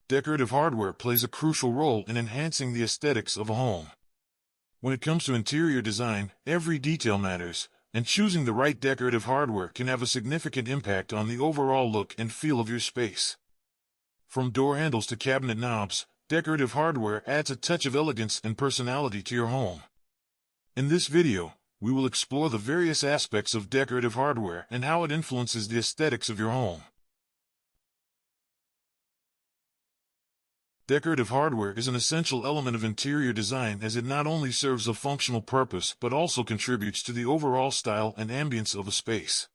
decorative hardware plays a crucial role in enhancing the aesthetics of a home. When it comes to interior design, every detail matters, and choosing the right decorative hardware can have a significant impact on the overall look and feel of your space. From door handles to cabinet knobs, decorative hardware adds a touch of elegance and personality to your home. In this video, we will explore the various aspects of decorative hardware and how it influences the aesthetics of your home. Decorative hardware is an essential element of interior design as it not only serves a functional purpose but also contributes to the overall style and ambience of a space.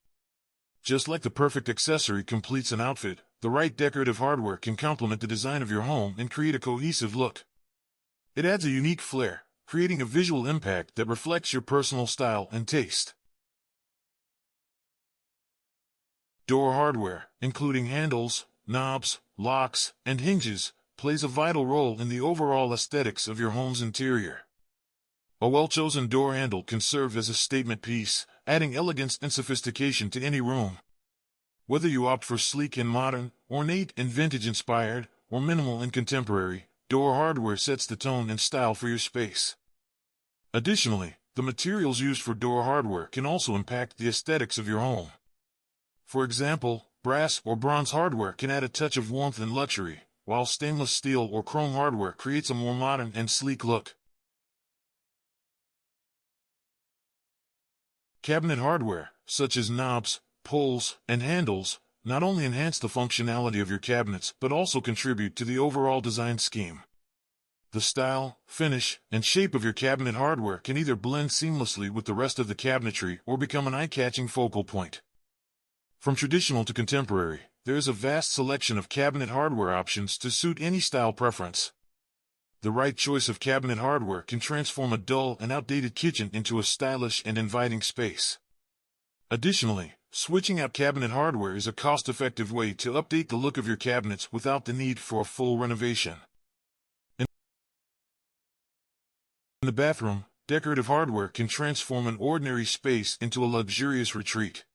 Just like the perfect accessory completes an outfit, the right decorative hardware can complement the design of your home and create a cohesive look. It adds a unique flair, creating a visual impact that reflects your personal style and taste. Door hardware, including handles, knobs, locks, and hinges, plays a vital role in the overall aesthetics of your home's interior. A well-chosen door handle can serve as a statement piece, adding elegance and sophistication to any room. Whether you opt for sleek and modern, ornate and vintage-inspired, or minimal and contemporary, door hardware sets the tone and style for your space. Additionally, the materials used for door hardware can also impact the aesthetics of your home. For example, brass or bronze hardware can add a touch of warmth and luxury, while stainless steel or chrome hardware creates a more modern and sleek look. Cabinet hardware, such as knobs, pulls, and handles, not only enhance the functionality of your cabinets but also contribute to the overall design scheme. The style, finish, and shape of your cabinet hardware can either blend seamlessly with the rest of the cabinetry or become an eye-catching focal point. From traditional to contemporary, there is a vast selection of cabinet hardware options to suit any style preference. The right choice of cabinet hardware can transform a dull and outdated kitchen into a stylish and inviting space. Additionally, switching out cabinet hardware is a cost-effective way to update the look of your cabinets without the need for a full renovation. In the bathroom, decorative hardware can transform an ordinary space into a luxurious retreat.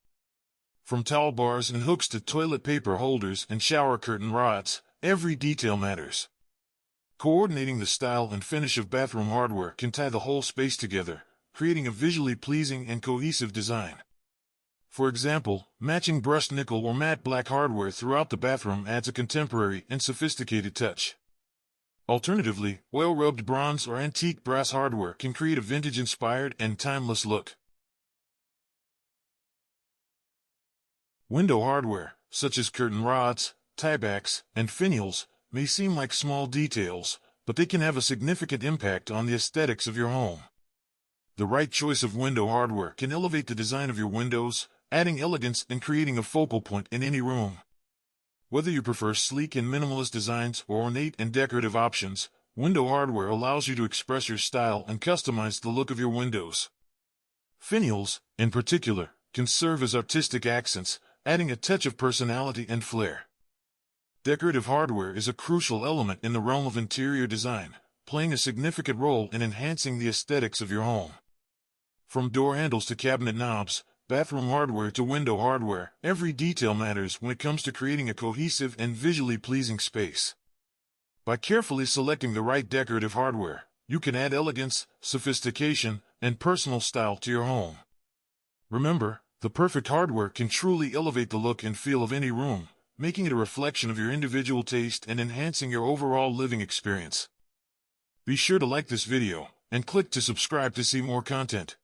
From towel bars and hooks to toilet paper holders and shower curtain rods, every detail matters. Coordinating the style and finish of bathroom hardware can tie the whole space together, creating a visually pleasing and cohesive design. For example, matching brushed nickel or matte black hardware throughout the bathroom adds a contemporary and sophisticated touch. Alternatively, oil-rubbed bronze or antique brass hardware can create a vintage-inspired and timeless look. Window hardware, such as curtain rods, tiebacks, and finials, may seem like small details, but they can have a significant impact on the aesthetics of your home. The right choice of window hardware can elevate the design of your windows, adding elegance and creating a focal point in any room. Whether you prefer sleek and minimalist designs or ornate and decorative options, window hardware allows you to express your style and customize the look of your windows. Finials, in particular, can serve as artistic accents, adding a touch of personality and flair. Decorative hardware is a crucial element in the realm of interior design, playing a significant role in enhancing the aesthetics of your home. From door handles to cabinet knobs, bathroom hardware to window hardware, every detail matters when it comes to creating a cohesive and visually pleasing space. By carefully selecting the right decorative hardware, you can add elegance, sophistication, and personal style to your home. Remember, the perfect hardware can truly elevate the look and feel of any room, making it a reflection of your individual taste and enhancing your overall living experience. Be sure to like this video, and click to subscribe to see more content.